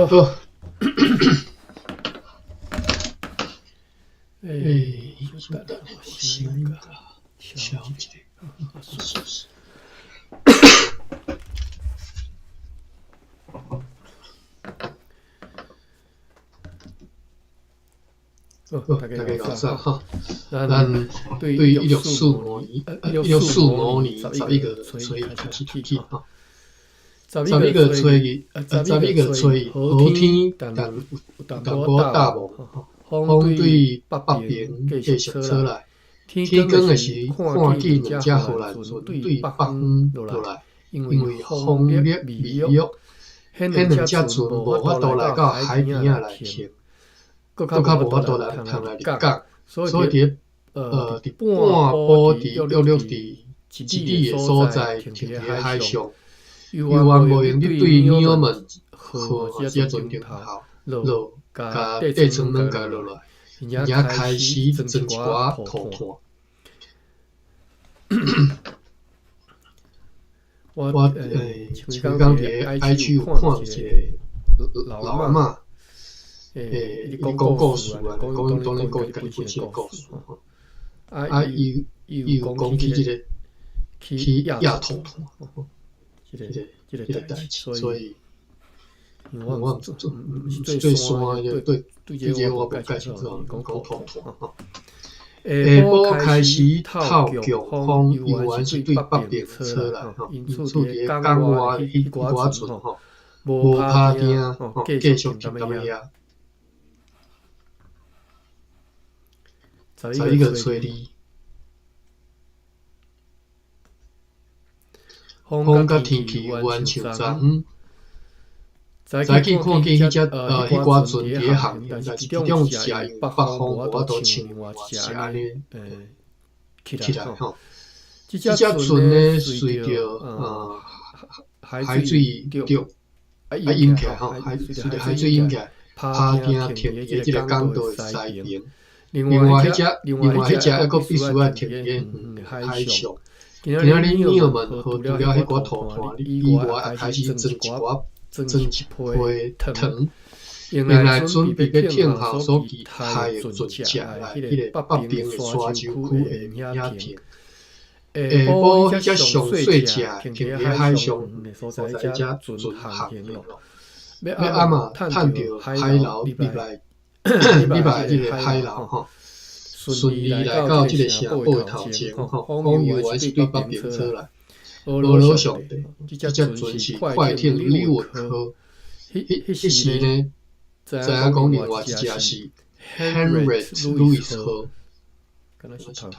好，就等我先个调一下，大家搞啥哈？咱对1645年11月初一开始读起哈。11月初一，好天，但有淡薄大雾，风对北边继续吹来。天光的时，看见两只荷兰船对北方落来，因为风力微弱，迄两只船无法度来到海边仔来停，搁较无法度来通来入港，所以伫半坡伫陆地一地的所在停伫海上。游玩无用的对鸟们和这船停好，落甲地层软甲落来，也开始装一寡涂炭。我刚刚伫 IG 有看一个老阿嬷，伊讲故事啊，当然讲伊家己本身的故事。伊有讲起这个去亚涂炭。这个代志，所以我最山的对这个我不介绍，讲涂炭。下晡开始透强风，游玩是对北边吹来，因此伫港外迄寡船无拍定，继续停踮遐。11月初2。风甲天气有缘像昨昏，早起看见迄寡船伫航行，但是其中一只因北风无法度穿另外一只安尼起来吼。即只船呢，随着海水着引起来吼，随着海水引起来，拍定停伫即个港岛的西边。另外迄只还佫必须要停伫海上。今仔日鸟们和除了迄寡涂炭以外，也开始装一批糖，用来准备要停好所期待的船只来迄个北边的沙洲区的影片。下晡迄只上细只停伫海上的所在，只船航行咯。要暗嘛探着海流入来即个海流吼。顺利来到即个城堡的头前，风游完是对北边吹来。俄罗上帝，即只船是快艇李文号。迄时呢，知影讲另外一只是 Henry Louis 号。敢若是头讲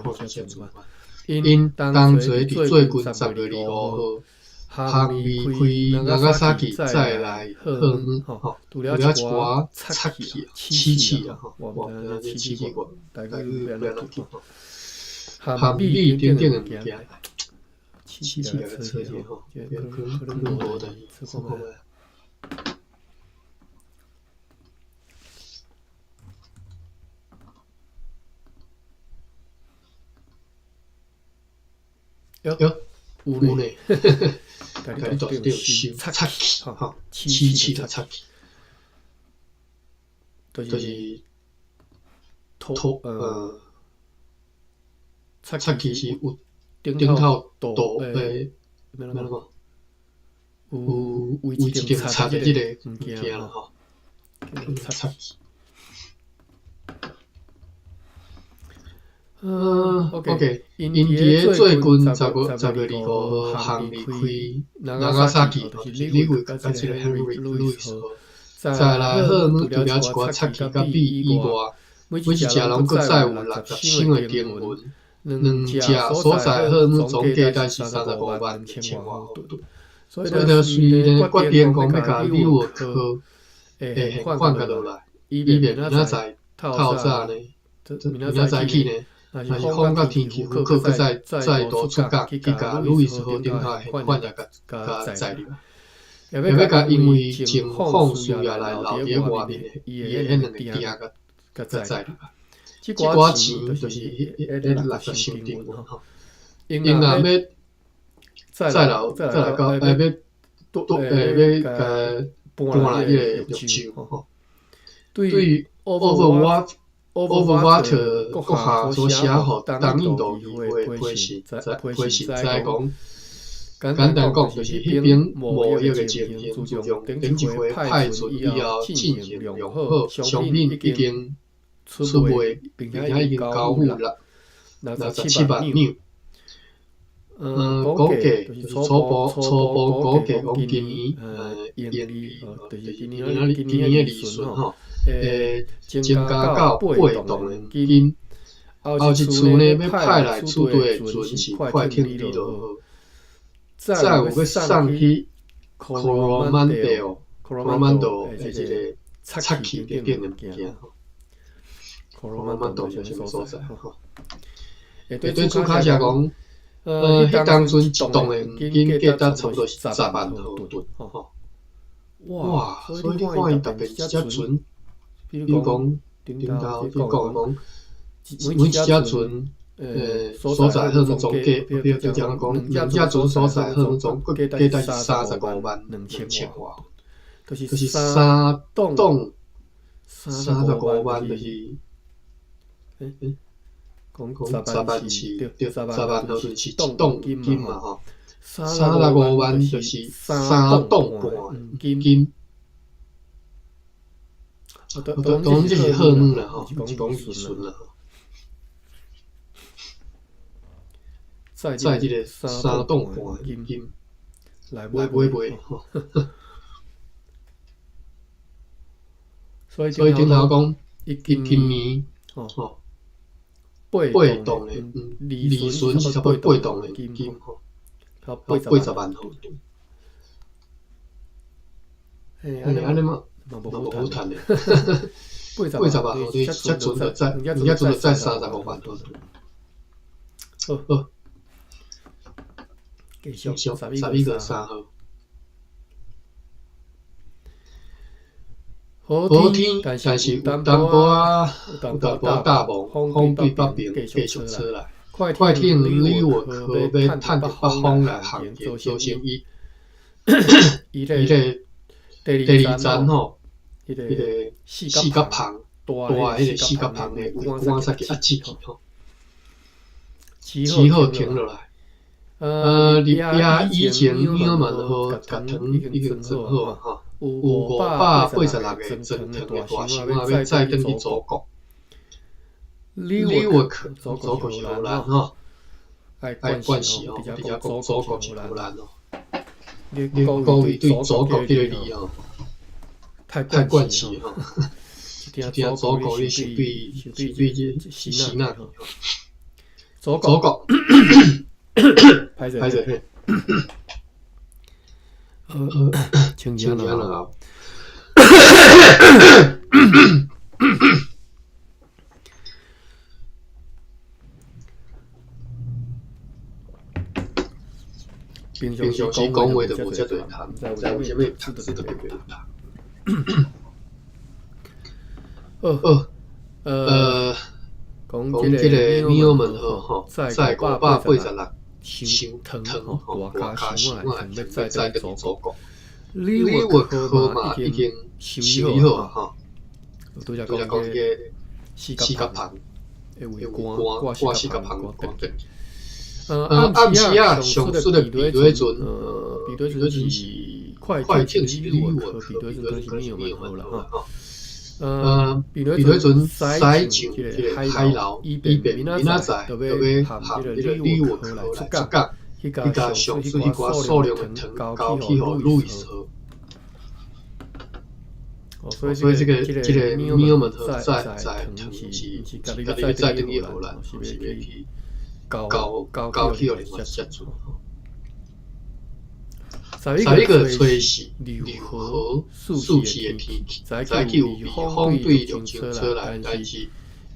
迄只船嘛。因同齐伫最近10月25号。航离开长崎再来鹤岗，除了一寡插气啊，我们这气过，大概不要乱去。航比等等的物件，气那个车件吼，可能无的，看看来。有呢。家己到底有收插气，吼，气的插气，就是插气是有顶头大诶，咩讲？有一点插的即个物件咯，吼，插气。OK， 因伫最近10月25号航离开长崎，就是李维甲即个 Henry Louis 号，再来鹤岗除了一寡插气甲比以外，每一只拢搁载有60升的电文，两只所在鹤岗总价值是35.5万吨，所以就虽然决定讲要甲李维号换甲落来，以免明仔载透早呢，明仔载起呢。若是风甲天气好，搁再度出港去甲路易斯号顶头换也甲载入，也要甲因为情况需要来留伫外面的，伊的迄两个店甲载入。即寡钱就是60升定吼，因若要再来到要甲搬来迄个绿洲吼。对于 Overwater 阁下所写互东印度议会批示，知讲简单讲就是迄边无迄个情形，自从顶一回派出以后，进行良好，商品已经出卖，并且已经交付了67万两。估计就是初步估计讲今年盈利就是今年的利润吼，增加到8亿美金。后一次呢要派来出队的船是快艇里落，再有要送去 Coromandel 的一个拆气的点的物件。Coromandel 是啥物所在吼？对主卡写讲。迄当阵一吨的黄金价值差不多是10万毫吨，吼。哇！所以你看伊特别一只船，比如讲顶头讲，每一只船，所在好总价，比如就讲两只船所在好总价值是35万2000外，就是3吨35万就是。讲10万是对10万毫吨是1吨金嘛吼，35万就是3吨半金。当然这是好语啦吼，是讲利润啦。在这个3吨半金来买吼，所以顶头讲今年吼。8吨的利润是差不多8吨的金吼，80万毫吨。安尼嘛无好趁嘞，80万毫吨，只船就载35万毫吨。好，继续11月3号。好天，但是有淡薄大雾，风对北边继续吹来。快艇旅客要趁着北风来航行，造成伊个第二站吼，迄个四角棚大迄个四角棚的围观煞去压制去吼，只好停落来。以前鸟们好，甲汤已经装好啊吼。有586个装糖的大箱仔要载转去祖国。Newark 祖国是荷兰吼，爱关系吼，比较讲祖国是荷兰吼。你讲对祖国这个字吼，太关系吼。一听祖国你是对这希腊吼。祖国，歹势。请讲了。平常时讲话就无遮多谈，在有啥物谈是特别谈。讲即个鸟们吼，在586箱糖吼，大卡箱仔要载转去祖国。Newark号嘛已经修理好啊吼，拄则讲迄个四角棚的围观，挂四角棚围观。暗时啊，上出的比对船，是快艇是Newark号，比对船是Newark号啦吼。比对船驶进这个海流，以便明仔载就要含这个Newark号来出港，迄甲上出迄寡数量的糖交去互路易斯号。所以这个鸟们号在糖是家己要载转去荷兰，是要去交去互另外一只船。11月初是柔和暑气的天气，早起有微风对陆前车来，但是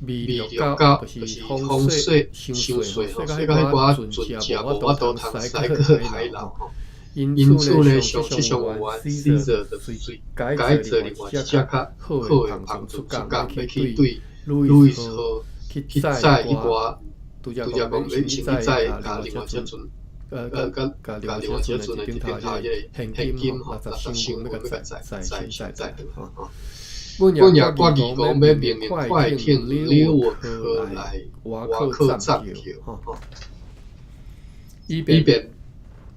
未了到就是风势伤细吼，所以迄寡船只无法度通驶过海流吼。因此呢，上气上湾 Caesar 就随改做另外一只较好的航出港，要去对路易斯号去载一寡，拄则讲要先去载另外一只船甲另外一个船的顶头迄个现金60箱，要甲载吼。阮也决议讲要明年快艇柳河河来挖靠站票吼，以便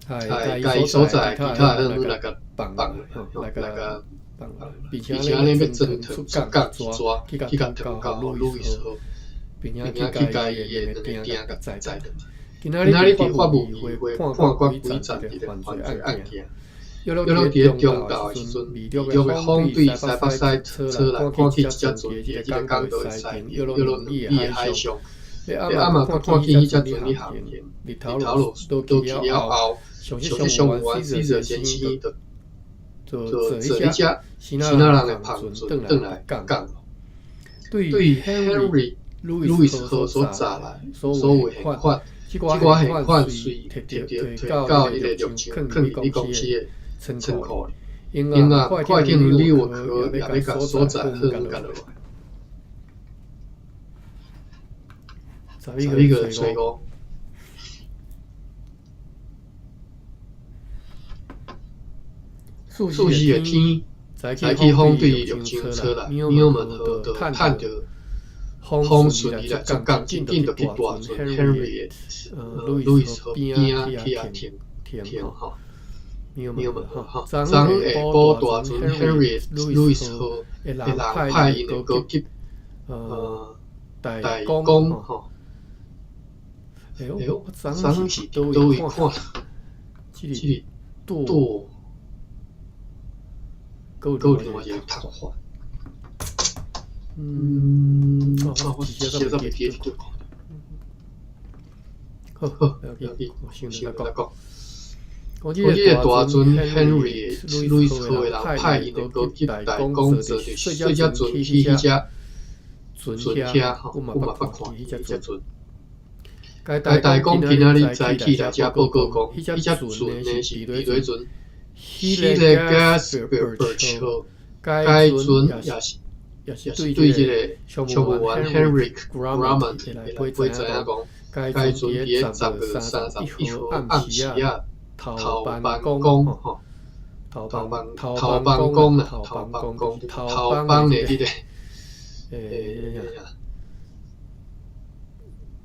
家己所在其他人来甲放来甲。并且呢，要征出角抓去甲调教路易斯号，并且去家己的店甲载的。今仔日法务议会判决几站的犯罪案件，约落伫中昼的时阵，美国的风对西北西车来看去一只船伫一个港岛的西边，约落伊的海上。暗嘛看见迄只船伫航行，日头落倒去了后，上上完40先生做一只希腊人的旁船转来港。对 Henry Louis 号所砸来所有现款，即寡现款随摕到迄个陆上囥伫公司的仓库里，因啊快艇柳河也要甲所在好甲落来。11月初5。数日的天，早起风对陆上车来，鸟们号就趁着风顺利来出港，紧就去大船 Henry Louis 号边去停吼。鸟们吼，昨下晡大船 Henry Louis 号的人派因的高级代工吼。哎呦，昨是倒位看，这个多。有另外一个谈话，我直接在别地讲。好，我先来讲。我这个大船 Henry Louis 号的人派因的高级代工坐伫细只船去迄只船遐吼，我嘛捌看迄只船。该代工今仔日早起来遮报告讲，迄只船呢是避雷船。迄个 Gasper 该船也是对这个商务员 Henry Grumman 来知影讲，该船伫10月31号暗时啊头班工吼，头班工的迄个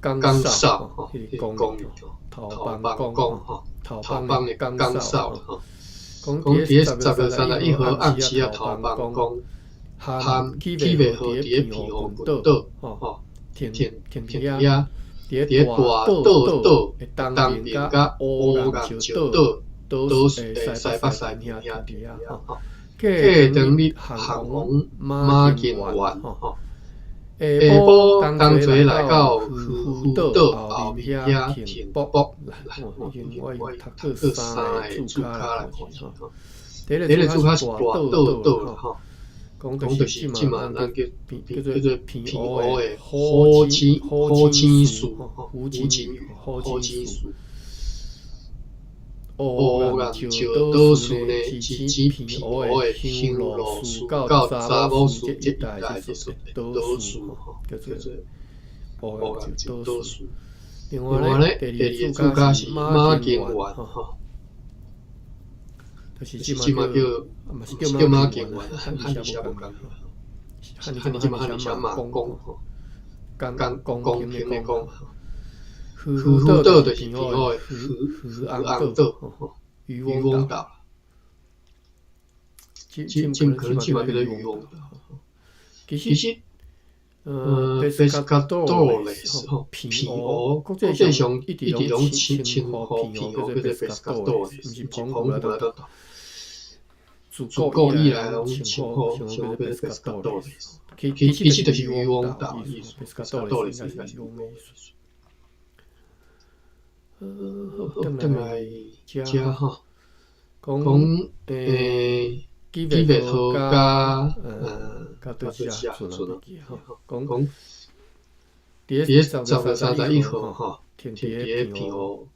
岗哨吼，迄个工头班工吼，头班的岗哨吼。讲伫10月31号暗时啊，头班工含起袂好伫个平湖群岛吼，停遐，伫大岛的东边甲乌岩礁岛西北西边遐伫啊吼，客等日航空马建园吼，下晡同齐来到渔岛后面遐停泊。我读过3个注脚来看吼。第一个注脚是大岛吼，讲就是即嘛咱叫做平湖的火青树吼，胡金树。乌岩礁岛树呢是指平湖的香露树到查某树这一带就是岛树吼，叫做乌岩礁岛树。另外呢，第二个注脚是马建园吼，就是即嘛嘛是叫马建园，汉字写无共，汉字即嘛汉字写马公吼，公平的公。渔岛就是平湖的渔翁岛吼，渔翁岛。可能即嘛叫做渔翁岛。其实Pescadores 吼，平湖国际上一直拢称呼平湖叫做 Pescadores， 毋是澎湖啦，自古以来拢称呼叫做 Pescadores， 其实就是渔翁岛的意思 ，Pescadores 应该是渔翁的意思。转来遮吼，讲基别号甲对下船吼，讲伫10月31号吼，停伫平湖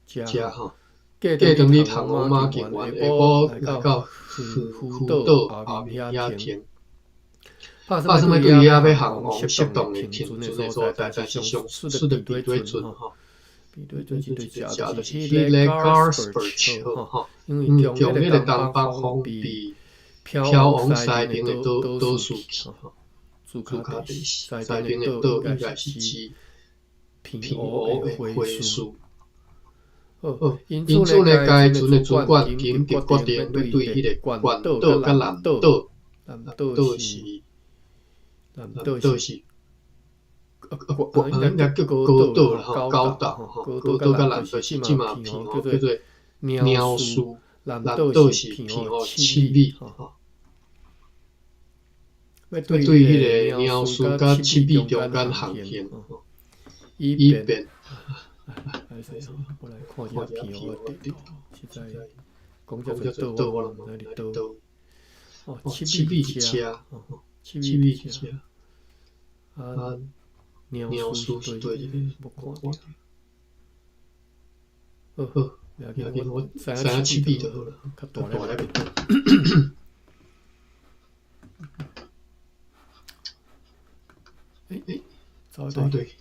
遮吼，过当日航空马建园下晡来到渔岛后面遐停。拍什么对遐要航空适当的停船的所在，但是上出的避雷船吼。对对对，就是迄个 Garsberg 吼，因为中迄个东北风比飘往西边的倒数去吼，朱卡地西边的倒应该是指平湖的花树。因此呢，该船的主管紧急决定要对迄个关岛甲南岛是。应该叫高岛啦，吼，高岛甲南岛是即嘛偏吼叫做鸟树，南岛是偏吼七米，吼。要对迄个鸟树甲七米中间航行，以便。我来看一下偏湖的地图，实在讲叫做岛，我毋知你岛。哦，七米一车，七米一车。鸟叔是对的，无看到。好，不要紧，我知影七米就好了，较大那边。找对。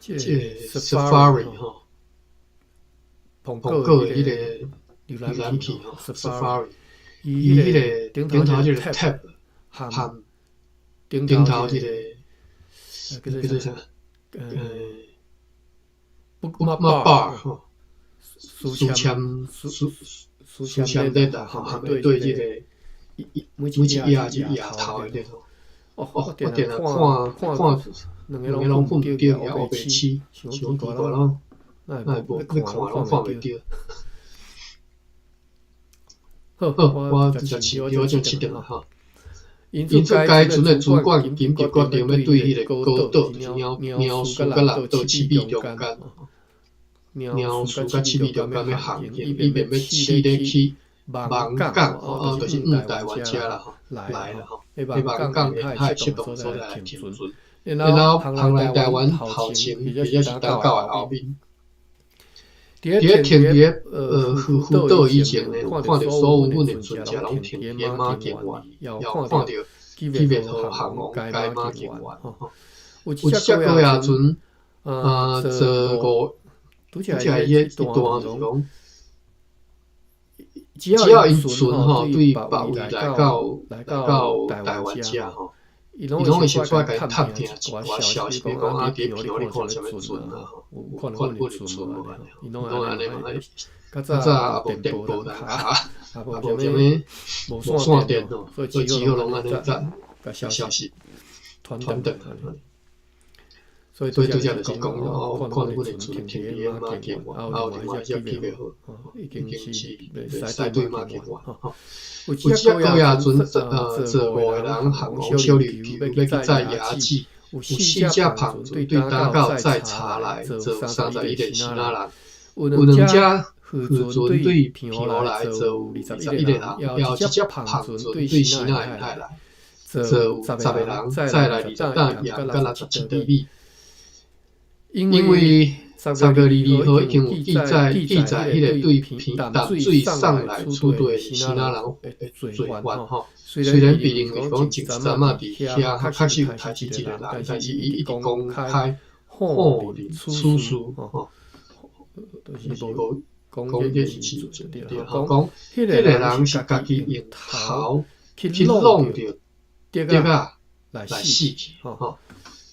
这 Safari 吼，苹果迄个浏览器吼 ，Safari， 伊迄个顶头迄个 tab 含顶头迄个叫做啥bookmark bar 吼，书签咧啦吼，含对迄个每一页头的咧吼。我定来看，两个拢混着，也黑白痴，伤奇怪咯。那无你看拢看袂着。好，我17点7点吼。因此，该船的主管紧急决定要对迄个高岛鸟树甲南岛七米中间，鸟树甲七米中间要航行，以便要试咧去望港，就是台湾遮啦吼，来啦吼。望港沿海适当所在来停船，然后旁来台湾后前，或者是东港的后面。伫停伫福岛以前呢，看到所有阮的船只拢停伫马公园，也看到基北河航王该马公园。有一只高野船，拄则伊一段就是讲。只要因船吼对北位来到台湾遮吼，伊拢会先出来甲伊探听一寡消息，比如讲伫平湖你看啥物船啊，有看阮的船无安尼，伊拢安尼嘛，较早也无电报啦，也无啥物无线电吼，所以只好拢安尼甲消息传等。所以拄则就是讲看阮的船停伫马公园，后另外一只基北河，已经是驶对马公园。有一只高野船坐5个人航往小琉球，要去载牙齿。有4只胖船对打到载茶来，坐31个新仔人。有2只渔船对平湖来，坐有21个人。还有一只胖船对新仔沿海来，坐有10个人，载来20担盐甲61袋米。因为12月2号已经有记载迄个对平淡水上来出队的新仔人的罪犯吼，虽然被认为讲前阵仔伫遐确实有杀死一个人，但是伊一直公开否认此事吼，就是无讲这是事实对啦。讲迄个人是家己用头去弄着竹仔来死去吼，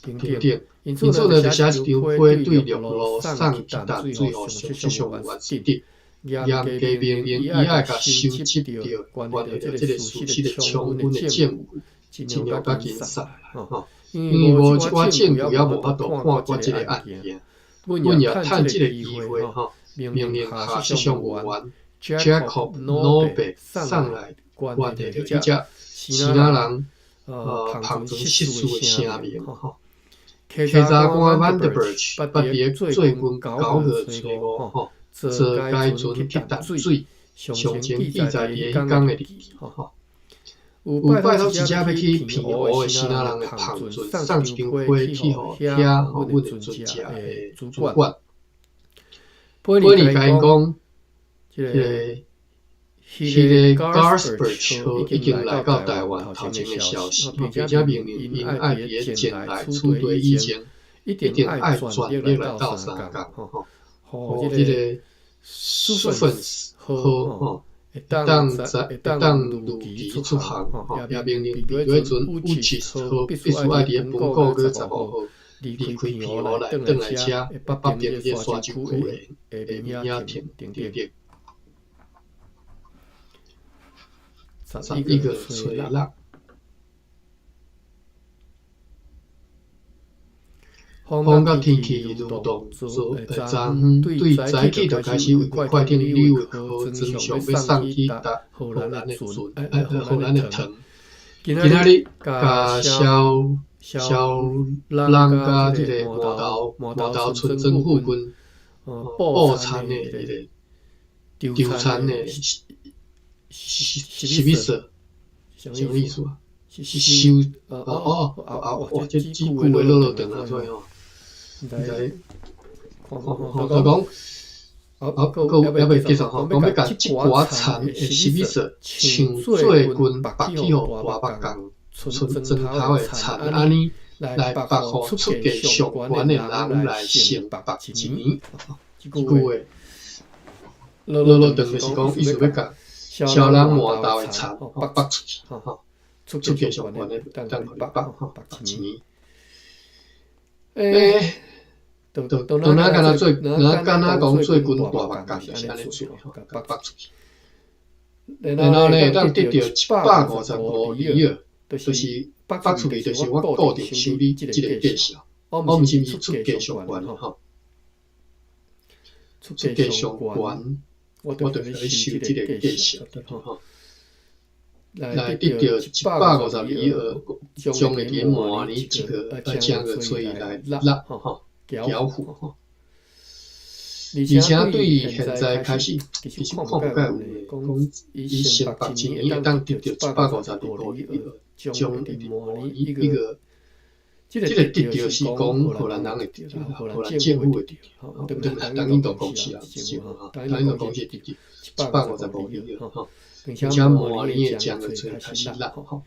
等等。因此呢，就写一张花对陆路送一担水互气象员指定，严加明言以爱甲收集到关于这个事实的充分的证据，尽量甲紧杀吼。因为无即寡证据也无法度判决这个案件，阮也趁这个机会吼，命令下气象员 Jacob Norbeck 送来关于这只新仔人旁船失事的声明吼。稽查官 Vanderberg 捌伫做军9号找我吼，坐该船去淡水，上前记载伫迄天的日期吼。有拜托一只要去平湖的新仔人的旁船，送一张花去互遐互阮的船只的主管。本日甲因讲，迄个 Garsper 已经来到台湾头前的消息，并且命令因爱伫前来处队以前，一定爱全力来到三港，互迄个 Suffens 好，会当如期出航，也命令对阵武器好必须爱伫本国个15号离开平湖来转来车，北边个沙洲区的下面停泊。11个吹落。风甲天气如动，昨对早起就开始为快艇旅游和正常要送去达荷兰的船。今仔日甲小人甲即个磨头村政府军捕产的迄个丢产的。是米色，什么意思啊？是收哇！这句话落长啊，所以吼，唔知，就讲，要袂继续吼，讲要甲即寡田的是米色，像做军白去互大北港村庄头的田安尼来白互出价上悬的人来承白钱。即句话，落长就是讲，意思要甲。小人磨豆的田北出去，出价上悬的，当北钱。当咱敢若讲做军大北港就是安尼做，北出去。然后呢，当得到155亿尔，就是北出去，就是我固定收你即个价数，我毋是出价上悬吼，出价上悬。我就来收即个价数，来得到152亿尔，将会伫明年1个正月初一来交付吼。而且对于现在开始，其实看不介有咧，讲以承白钱会当得到152亿尔，将会伫明年1个。即个得到是讲荷兰人会得到，荷兰政府会得到，当印度公司啊，当印度公司得到155亿尔，并且明年的正月初开始落吼，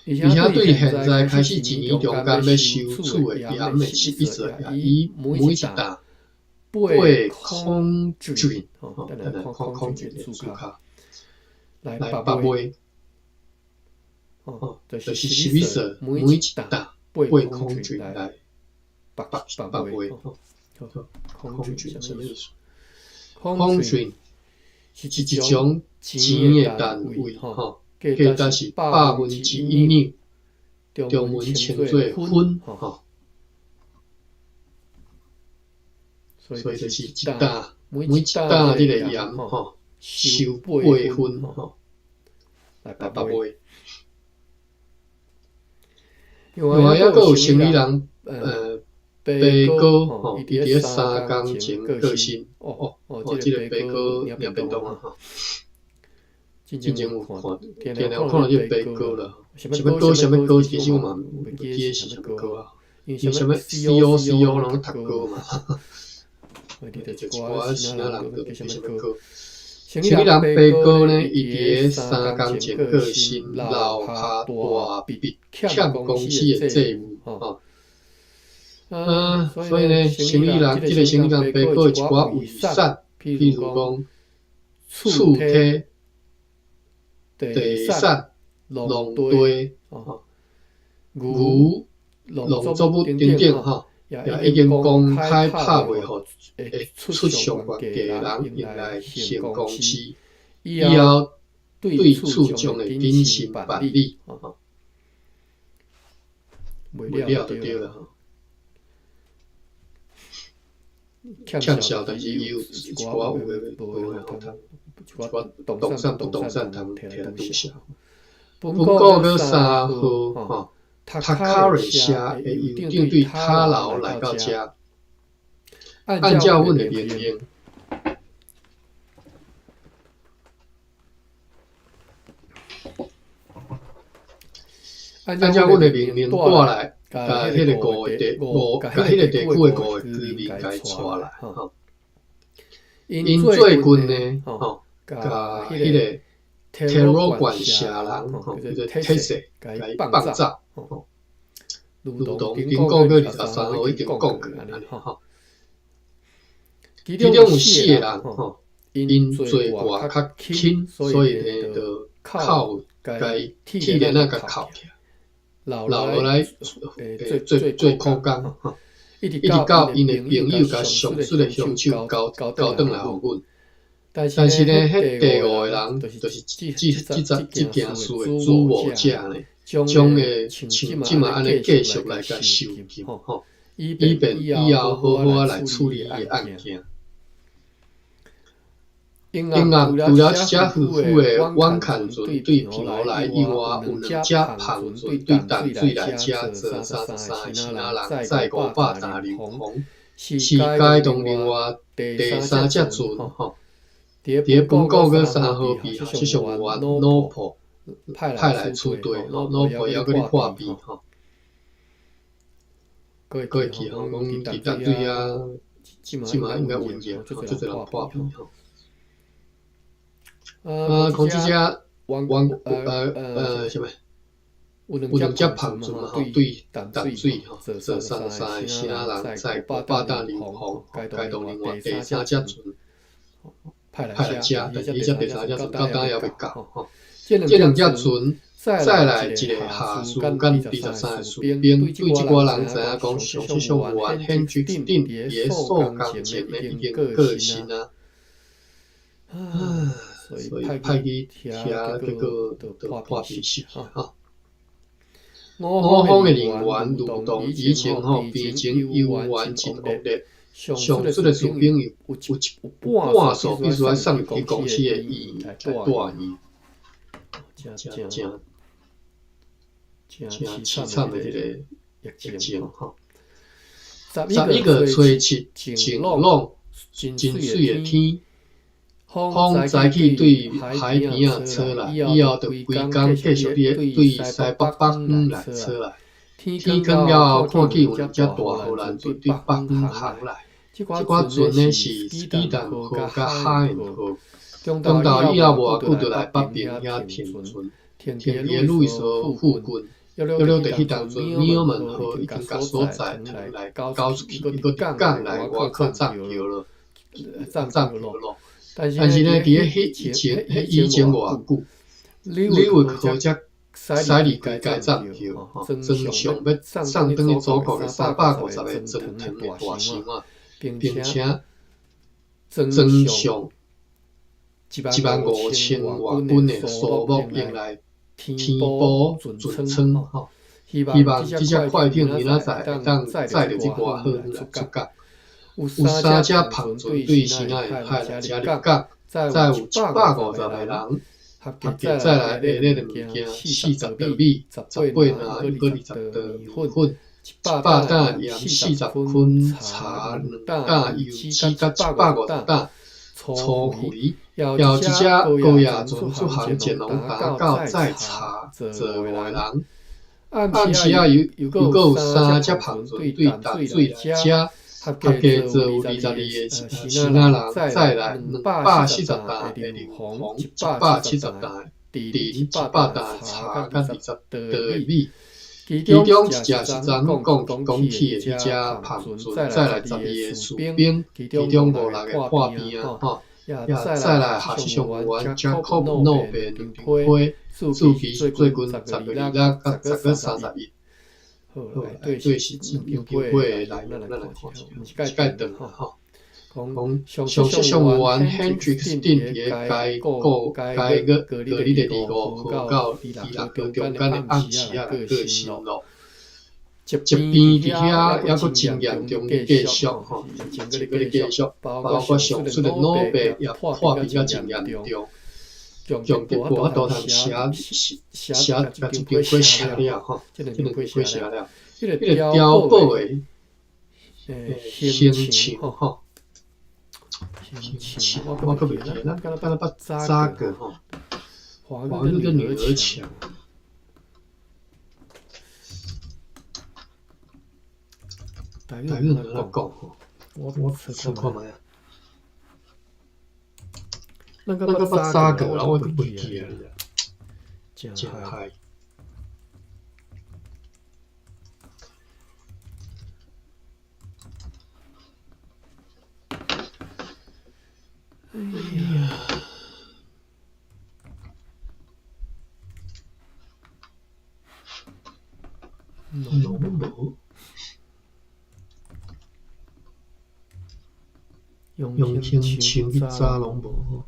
而且对现在开始一年中间要收取的盐的11个，以每一担8公斤，等下空斤的数卡来8就是11个每一担。8公斤来8倍，空斤什么意思？空斤是一种钱的单位，价值是1/1两，中文称作分，所以就是一担，每一担这个盐收8分，来8倍。另外，还佫有生理人，白哥伊伫咧3工前过身，即个白哥念便当啊，真正有看，天天有看到即个白哥啦，什么歌，其实我嘛袂记是什么歌啊，因什么 C.O. 拢读歌嘛，就一寡其他人都叫什么歌。生理人白哥呢，伊伫咧3工前过身，留下大笔欠公司的债务，所以呢，生理人即个生理人白哥有一寡遗产，譬如讲厝体、地产、农地、牛、农作物等等吼。也已经公开拍卖互会出上悬价人用来行公司，以后对厝将会谨慎办理，袂了就对了。欠销，但是有一寡有诶无诶，一寡不动产通摕对销。本个月3号塔卡瑞社的邮长对塔楼来到遮，按照阮的命令，带来，甲迄个5个地区的居民甲伊带来，因做军呢，甲迄个 Terror 管辖人吼，叫做 Tese， 甲伊放走吼。如同经过个23号已经讲过安尼吼。其中有4个人吼，因罪过较轻，所以就靠甲伊铁链仔甲扣起，留落来做苦工吼。一直到因的朋友甲上水的凶手交转来互阮。但是呢，迄第5个人就是即件事的主谋者呢，将个像即嘛安尼继续来甲受禁吼，以便以后好好来处理伊的案件。因啊，除了一只夫妇的远看船对平湖来以外，有2只胖船对淡水来遮坐33个其他人载500担硫磺，是解冻另外第3只船吼。伫本国个3号币吼，即上有脑破派来出队，脑破还搁咧破币吼。过去吼，讲伫淡水啊，即嘛应该稳定，即侪人破币吼。讲即只什么？有2只胖船嘛吼，对淡水吼，坐33个其他人载500担硫磺，解冻另外第3只船。派来遮，但是伊只第3只船到当也未到吼。这2只船再来一个下士跟第13个士兵，对即寡人知影讲，上即上有案显决定也受钢前的已经个性啊，所以派去遐结果就破病死吼。我方的人员如同以前吼，病情犹原真恶劣。上水的士兵有半数必须来送入去公司的医院来住院，真凄惨的迄个疫情吼。11月初7，晴朗真水的天，风早起对海边啊吹来，以后就规工继续对西北方来吹来。天光了后，看见有2只大荷兰船对北方行来。即寡船呢是斯皮丹号甲哈恩号，中昼以后无偌久就来北边遐停船，停伫个路易斯河附近。了就迄当阵鸟门号已经甲所在停来交出去，伊搁伫港来外口站桥了，但是呢，伫迄以前偌久，李维号才驶入规界站桥吼，装上要送转去祖国的350个装艇的大箱仔。并且装上15000外吨的苏木用来天保船舱吼，希望即只快艇明仔载会当载着即外好运来出港。有3只胖船对西南的海来遮入港，再有150个人合计载来下列的物件：40袋米、18拿又搁20袋米粉。100担盐40捆茶，2担油脂甲150担粗肥，要一只高雅船出航前龙达到载茶座位的人。暗时啊，又搁有3只胖船对淡水来遮，合计坐有22个其他人载来240担的硫磺，170担第100担茶甲20袋米。其中一只是昨昏讲起的迄只胖船，再来12个士兵，其中5、6个破病啊，吼，也再来下士上有员Jacob 诺贝林批，驻期最近12月2日甲10月31。好，对是真有机会来咱来看下，是解顿吼。讲上上有员 Hendrix 定伫个隔离的25号到26号中间的暗时啊来过生咯。一边伫遐还佫真严重的继续吼，真个咧继续，包括上水的脑白也破比较真严重，强结果我都通写甲一张过写了吼，这两过写了，迄个碉堡的形象吼。我可袂记，咱敢若捌扎个吼，华日的女儿墙，大约哪讲吼？我看觅啊。那个捌早过啦，我都袂记啊，真嗨。哎呀，拢无。用轻像迄早拢无吼。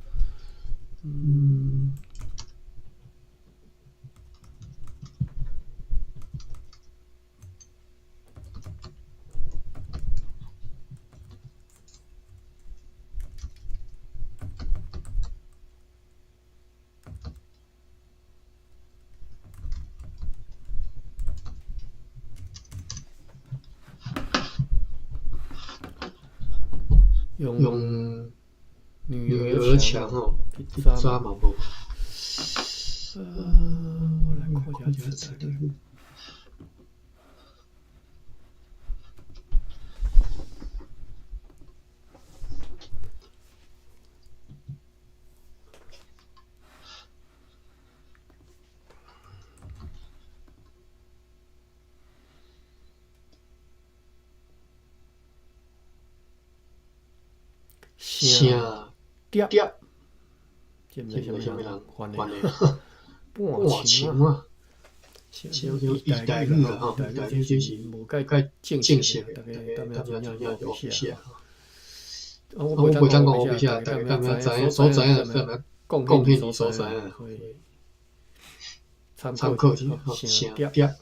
用女儿墙哦，迄早嘛无。我来看一下这个。声碟，这是啥物人翻的？半情啊，叫意大利啊，吼，意大利就是无介正式的，大家怎样学一下？我袂当讲学一下，大家敢知所知影，敢贡献你所知影，参考一下，声碟。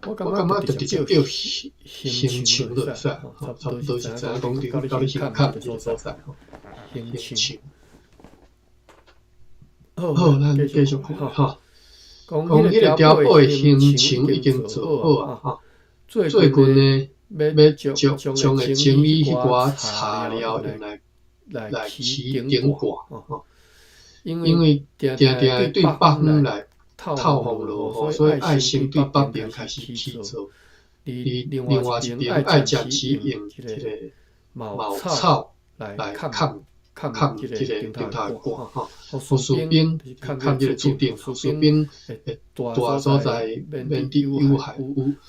我感觉就直接叫形象就会使，差不多是知影讲到你胸坎这个所在，形象。好，咱继续看哈。讲迄个调配的形象已经做好啊，哈。最近呢，要将个整理迄寡材料用来起顶挂，因为定定对北方来。透风落雨，所以爱先对北边开始起做。另外一边爱暂时用迄个茅草来抗迄个顶头的寒哈。互士兵抗迄个注定，互士兵大所在免得有害，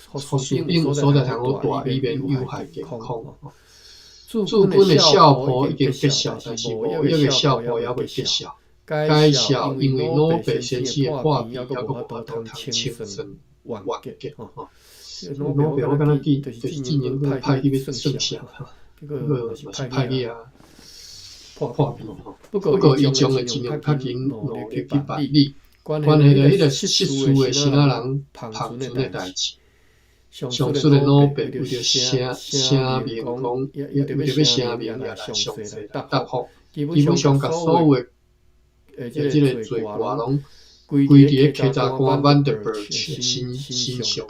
互士兵所在通好大以免有害健康。驻军的校谱已经结束，但是无一个校谱也未结束。该校因为老爸先生的画笔，还阁无法度通清算完结吼。老爸我敢若记，就是今年个派去要算啥，这个是派去啊画笔吼。不过伊将个尽量较紧努力去办理，关系到迄个失事的先仔人旁存的代志。上述的老爸为着声明讲，为着要声明也来详细来答复，基本上甲所有即个罪话拢归伫个客家官 Vanderberg 身上。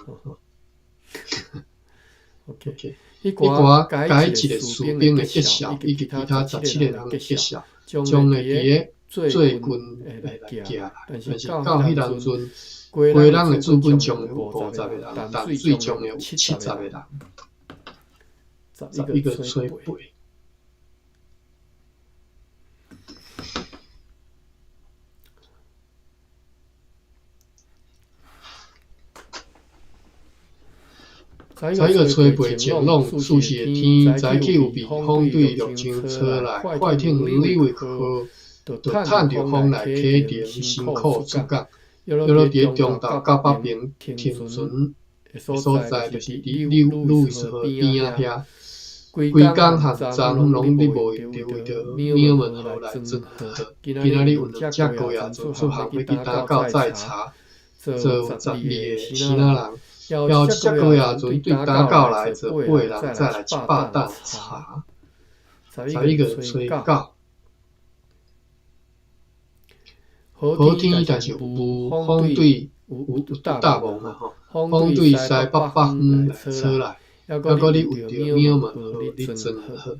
OK， 迄寡改一个士兵的结效，以及其他17个人的结效，将会伫个做军来行来。但是到迄当阵，归人的驻军将会有50个人，淡水将会有70个人，11个吹背。在一个吹背前浪，舒适的天，早起有避风队陆上车来，快艇能力为好，就趁着风来启程辛苦出港。要落伫中岛到北边停船的所在，就是伫路易斯河边仔遐。规工学站拢伫为着鸟门河来整合。今仔日有2只高野船出航要去打到再查，做有12个先仔人。要这个亚船对打到来则8人，再来700担茶，11个吹到。好天，但是有风队有大风嘛吼，风队西北风来吹来，还阁你为着鸟门河你真好。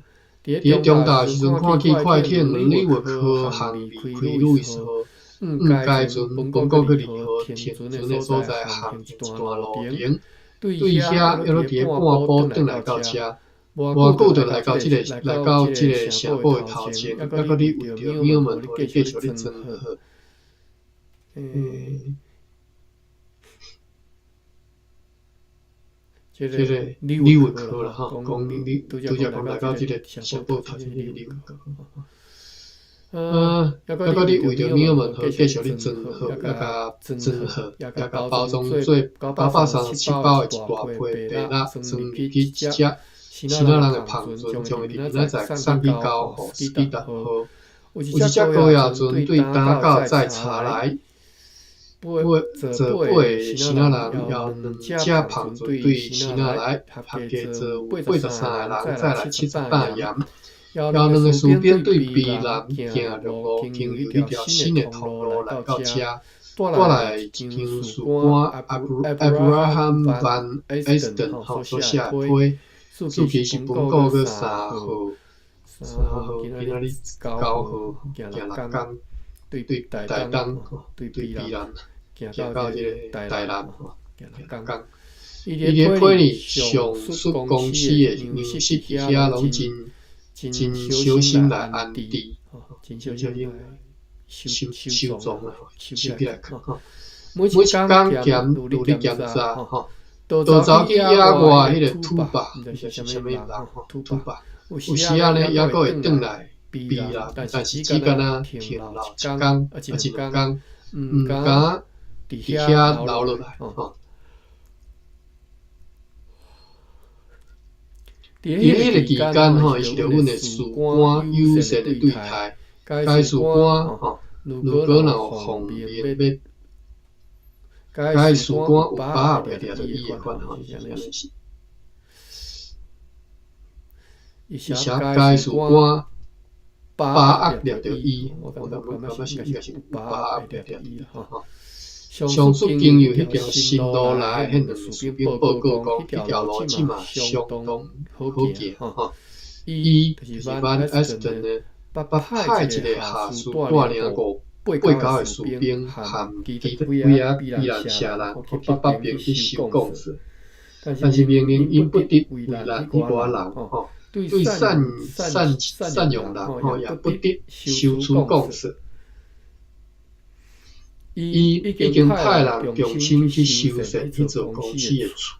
伫中岛时阵看起快艇能力为好，航离开路易斯河。该船本国去离河停船的所在行一段路程，对遐要落伫半晡转来到遮，偌久就来到即个城堡的头前，抑搁你为着鸟们，互你继续咧装好。即个李维克啦，讲你拄则讲来到即个城堡头前的李维克。抑搁你为着鸟们，互继续咧装好，抑甲装好，抑甲包装做937包的一大批白蜡，装去食。其他人的旁船将伊明仔载送去交互斯皮达号。有一只高野船对打到再查来。坐尾的其他人要2只旁船对其他来，合计坐83个人再来700盐。要2个士兵对避难行陆路，经由一条新的通路来到遮。带来军事官Abraham Van Esten 所写的批，数期是本国个3号，今仔日9号行6天，对台东，对避难，行到即个台南，行6天。伊个批呢，上述公司的粮食伫遐拢真小心来安置，真小心来收装啊，收起来看。每一工检努力检查，都走去野外迄个土坝，毋知是啥物人土坝。有时啊呢，也阁会转来避啦，但是只敢若停留1天啊1两天，毋敢伫遐留落来。伫迄个期间伊是着阮的士官友善的对待，该士官如果若有方便要，该士官有把握袂着伊的款是安尼是。伊写该士官把握掠着伊，我感觉是应该是有把握掠着伊啦。上述经由迄条新路来，迄两士兵报告讲，迄条路即嘛相当好行伊就是Van Esten呢，派一个下士带领5、8个士兵含其他几啊避难者人，去北边去收贡士。但是命令因不得为难伊寡人，对善良人也不得收取贡士。伊已经派人重新去修缮迄座公司的厝。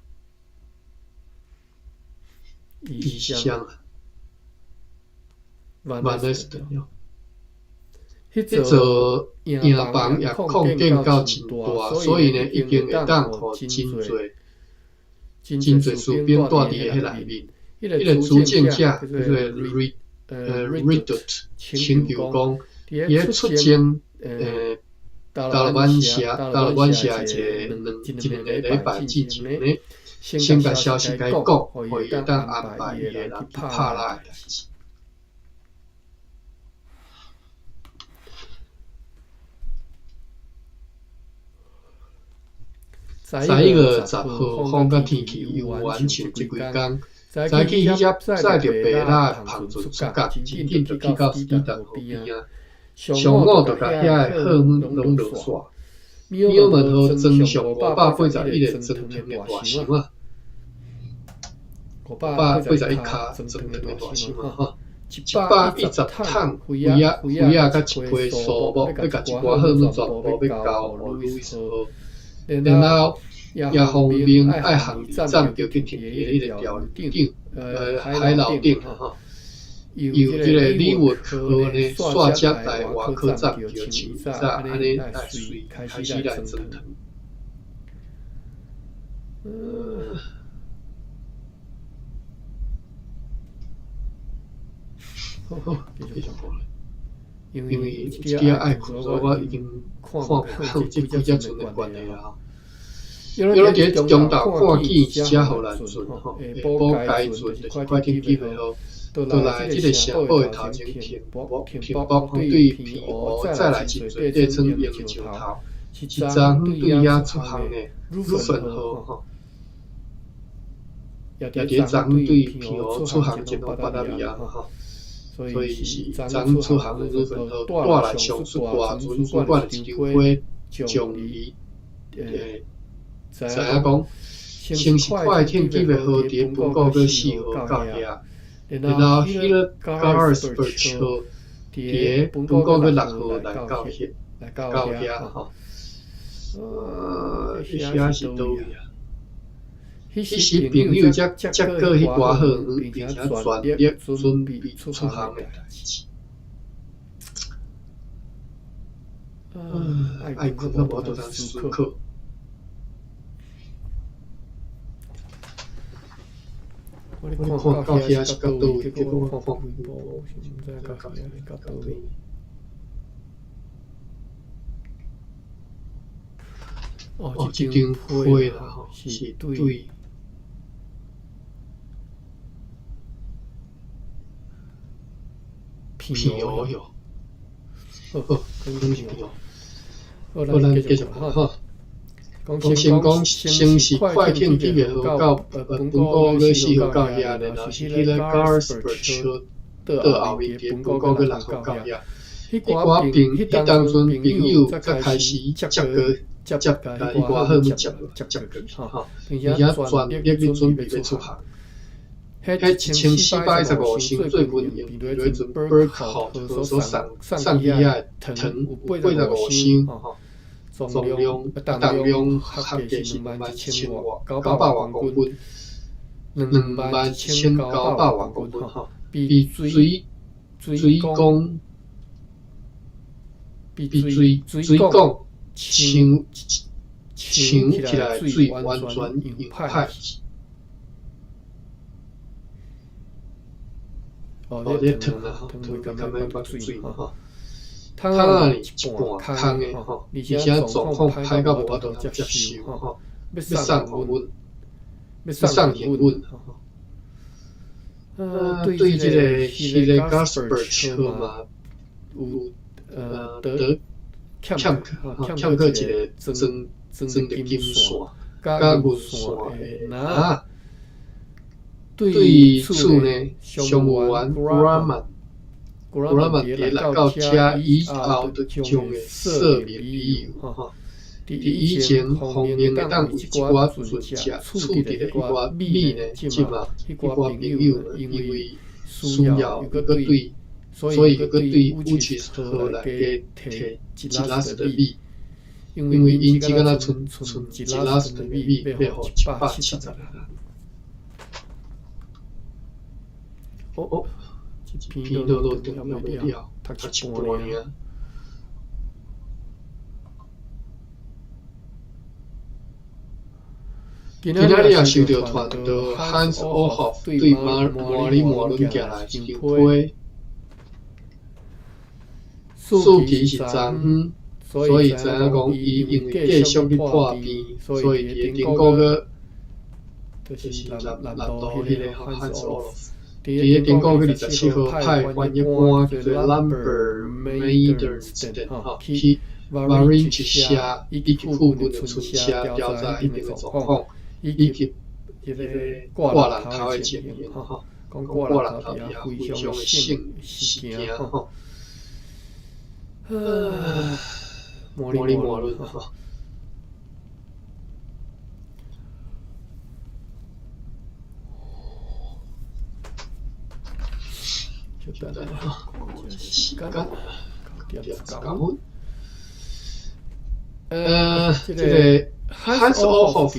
伊想Van Esten迄座营房也扩建到真大，所以呢，已经会当互真侪士兵住伫迄内面。迄个主政者叫做Redut， 请求讲，伊咧出征到了晚社一两个礼拜之前呢，先甲消息甲伊讲，互伊会当安排伊个人去拍拉的代志。11月10号，风甲天气又完像即几工。早起迄只载着白蜡的旁船出甲，真紧就去到斯皮达河边啊。上午就甲遐个货物拢落煞，鸟们号装上581个装藤的大箱啊，581卡装藤的大箱啊，110桶肥仔甲一批树木，要甲一寡货物全部要交互路易斯号，然后也方面爱航站就去停伫迄个钓顶，海楼顶哈。由即个李维克呢，煞接来外科站就像早安尼来随开始来装藤。好，继续讲了。因为这个爱困，所以我已经看即几只船的关系啦。有了伫中岛看见一只荷兰船，补该船就是快天气会好。就来即个城堡的头前停泊，对平湖再来一座地村用石头，是一张对遐出航的入粉号，也伫张对平湖出航前往巴达比亚所以是张出航的入粉号带来上述大船主管的一张花，将伊知影讲先是快艇级的号伫本国个4号到遐，然後迄個 Garsper 車伫本國個6號來到遐吼。遐是倒位啊？迄時朋友才過迄外好遠，並且全力準備出航的代志。愛困到無多通思考。我看到遐是到倒位，結果我看幾部，毋知到遐是到倒位。這張花啦吼，是對偏鵝喲。偏鵝。咱繼續看吼。先是快艇級的號到本國個4號到遐，然後是迄個 Garsper 車到後面佇本國個6號到遐。迄當陣朋友才開始接甲伊外好物接過去吼，並且全力準備要出航。迄1415先最近用迄陣 Burkhardt 所送去遐藤有85箱，重量合計是2,900萬公斤，2,900萬公斤吼，比水工搶起來水完全用歹去。你糖啦，糖會感覺目水吼。湯啊哩一半空的吼，而且狀況歹到無法度接受吼，要送互阮吼。對迄個 Garsper 車嘛，有得欠個一個裝的金線，甲銀線的拿。對此呢，商務員 Grumman 佇來到遮以後，就將個說明理由吼。佇以前方面會當有一寡船隻處理的一寡米呢，即嘛迄寡朋友呢，因為需要又個對，所以又個對5號來給摕一拉斯的米，因為因只敢若剩一拉斯的米，要互170個人。這篇都定了未了，讀一半爾。今仔日也收到傳到 Hans Ohoff 對馬里馬倫行來上批，數期是昨昏，所以知影講伊因為繼續去破病，所以佇中國個就是南道迄個 Hans Ohoff。伫個中國個27號派翻譯官叫做 Lambert Meidenstedt 吼，去 Varennes 寫以及附近的村社調查一定的狀況，以及迄個掛人頭的情形吼，講掛人頭也非常的性事件吼，模擬模論吼。就等等哈，時間9點19分。這個 Hans Ohoff 伫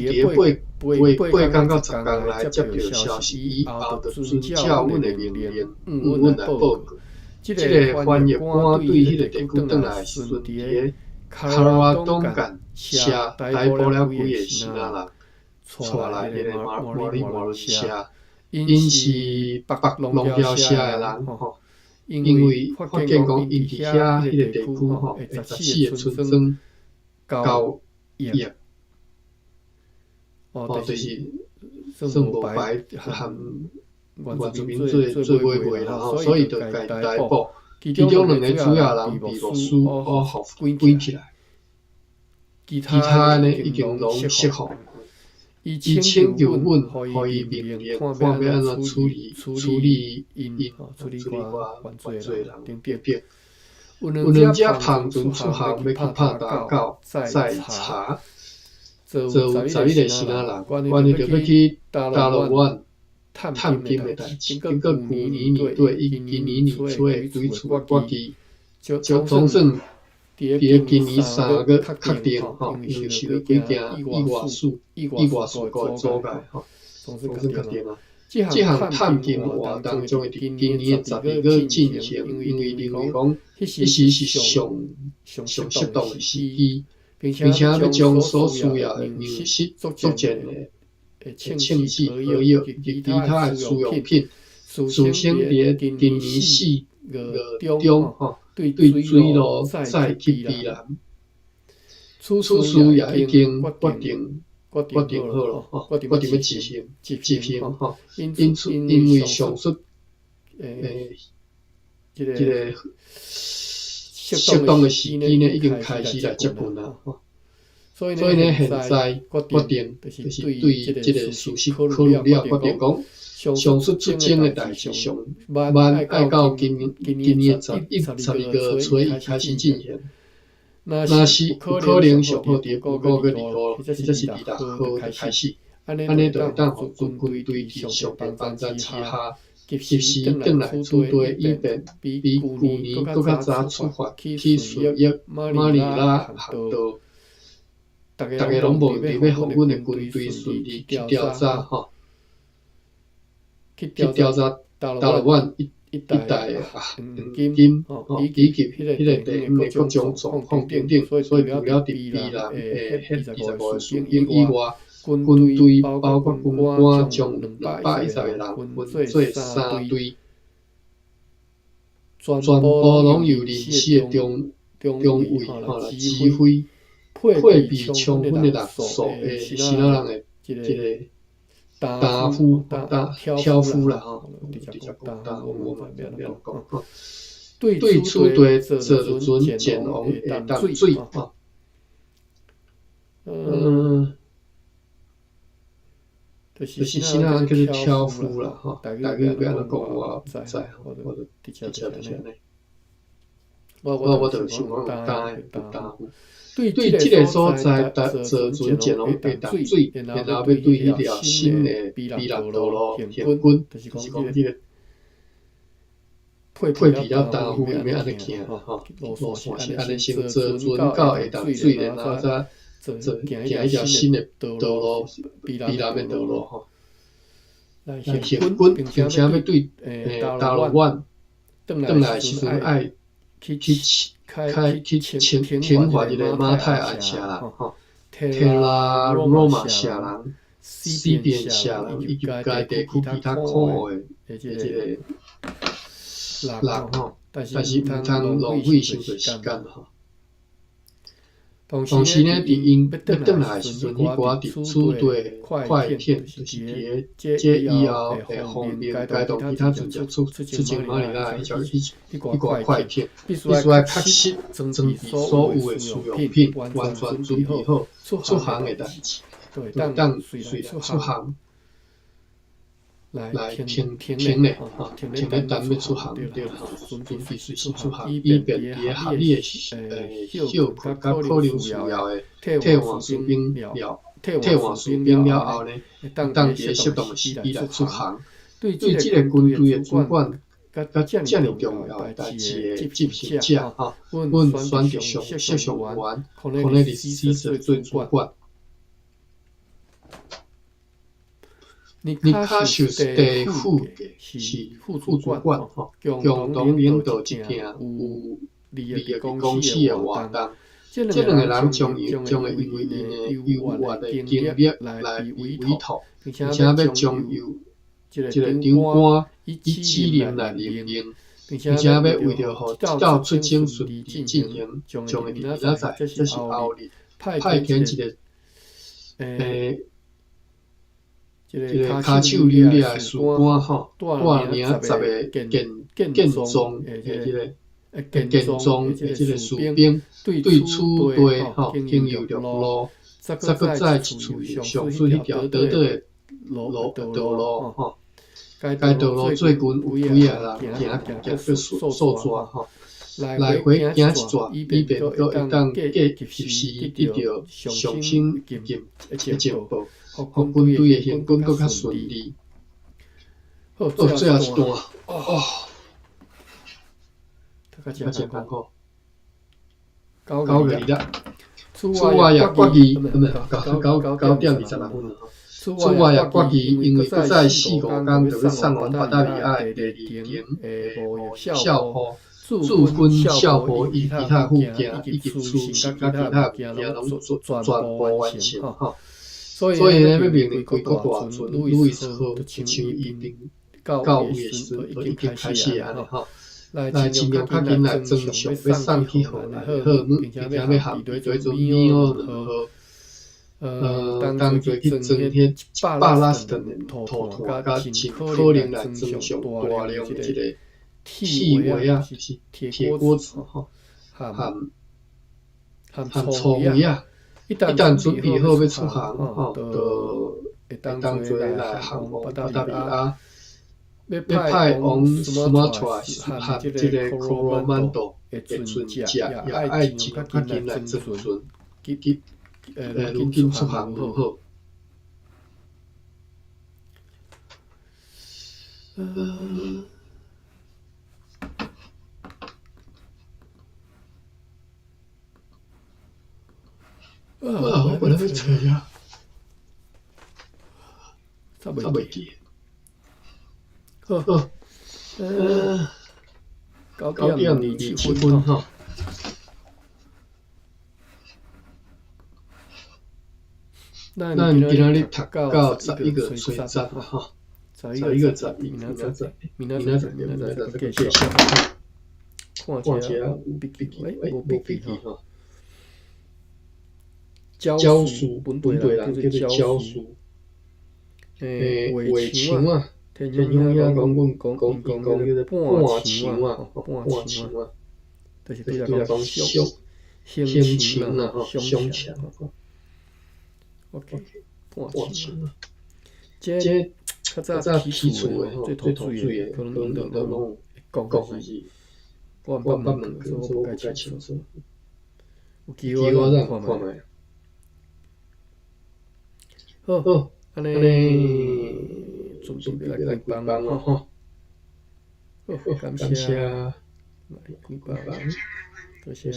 8天到10天來接到消息以後，就遵照阮的命令，阮來報告。這個翻譯官對迄個地區轉來時，佇個卡拉瓦東間社逮捕了幾個新仔人，帶來迄個馬里馬倫社。因是北農業社的人吼，因為發現講因佇遐迄個地區吼，會14個村莊交易，就是算無白和原住民做買賣啦吼，所以就該逮捕。其中2個主要人被律師Ohoff關起來，其他呢已經攏釋放。伊請求阮，互伊命令看要安怎處理因處理我犯罪人等等。有兩隻旁船出航要去拍打狗，再查做有11个新仔人，阮就要去大陆湾探金的代志。经过去年年底，今年年初的对厝的决议，总算伫今年3月确定吼，因为是要几件意外事故的阻碍吼，总算确定啊。这项探金活动将会伫今年12月进行，因为认为讲迄时是上适当的时机，并且要将所需要的粮食、足钱的枪支、荷药及其他的需用品，事先伫今年4月中吼，对水路载去避难。此事也已经决定好了吼，决定要执行吼。因为上述这个适当的时机呢，已经开始来接近啦吼。所以呢，现在决定就是对这个事实考虑了，决定讲上述出征的代志上慢爱到今年11月初开始进行。若是有可能上好伫5个月以后，或者是2号就开始，安尼就会当互军队伫上边帮在之下，及时转来处队，以便比去年搁较早出发去顺义马尼拉航道。大家拢无伫要互阮的军队顺利去调查吼，去调查大陆湾一带的黄金以及迄个地方的各种状况等等，所以除了伫避难的25个士兵以外，军队包括军官将210个人分做3队，全部拢由临时的中尉来指挥，配备充分的人数的新仔人的这个挑夫啦吼，直接讲我们不要讲吼。对处队坐船前往下淡水吼，就是新仔人叫做挑夫啦吼，大家不要讲我不知吼，我就直接就是安尼。我就是讲打夫。对这个所在，坐船前往下淡水，然后要对迄条新的避难道路行军，就是讲这个配备了担夫要安尼行吼，路线是安尼先坐船到下淡水，然后再行一条新的道路，避难的道路吼，来行军，并且要对大陆湾转来时阵爱去侵华一个马太安社人吼，特拉罗马社人、西边社人以及该地区其他可恶的这个人吼，但是毋通浪费伤多时间吼。同时呢，伫因要转来的时阵，迄寡伫处队快艇，就是伫这以后会方便带动其他船只出境马尼拉迄寡快艇，必须要确实装备所有的需用品，完全准备好出航的代志，当随出航来停咧吼，停咧等要出航对啦，准备随时出航，以便伫合理的小可甲可能需要的替换士兵了后呢，当伫适当的时机来出航。对这个军队的主管甲遮尔重要的代志的执行者吼，阮选择上员可能是死者做主管。尼卡修斯地副是副主管吼，共同领导一件有利的公司的活动。这两个人将会因为因的优越的经历来委托，并且要将由这个长官以指令来任命，并且要为着互这道出征顺利进行，将会伫明仔载，这是后日派遣一个这个骹手流利的士官吼，带领10个健壮的这个士兵，对处队吼经由陆路，再搁在一处上水迄条短的道路吼，该道路最近有几个人行受抓吼，来回行一逝，以便佫会当及时得到上升的情报，互军队的行军佫较顺利。好，最后一段较艰苦。9月2日，此外也决议，9点26分。此外也决议，因为搁再4、5天就要送完巴达利亚的第2型无效炮、驻军效炮以及其他附件，以及出行甲其他物件，拢全部完成吼。所以呢，要命令规国大军路易斯号就像预定到位的时阵，就已经开始安尼吼。来尽量较紧来装上要送去互来的货物，并且要含伫做做米奥2号，当做去装迄100拉斯顿的土炭，甲尽可能来装上大量的即个铁围啊，就是铁锅子吼，含醋味啊。一旦准备好要出航吼，就会当做来航往巴达利亚。要派往苏马特和即个科罗曼多的船只，也爱尽较紧来增船，急如今出航好好。我来要找呀，咋袂记？好，9点27分吼。咱今仔日读到11个吹十吼，11个12，明仔继续。看起来有笔记，无笔记吼。焦叔本地人叫做焦叔，围墙啊。天乡遐讲阮讲叫做半墙啊，就是对来讲乡墙啦吼，乡墙。OK， 半墙啊，这较早起厝的吼，最土水的，可能都拢讲是，我捌问过，所以我不解清楚。有机会咱看卖。好，安尼。准备来开班咯吼！好，感谢，来开班，多谢。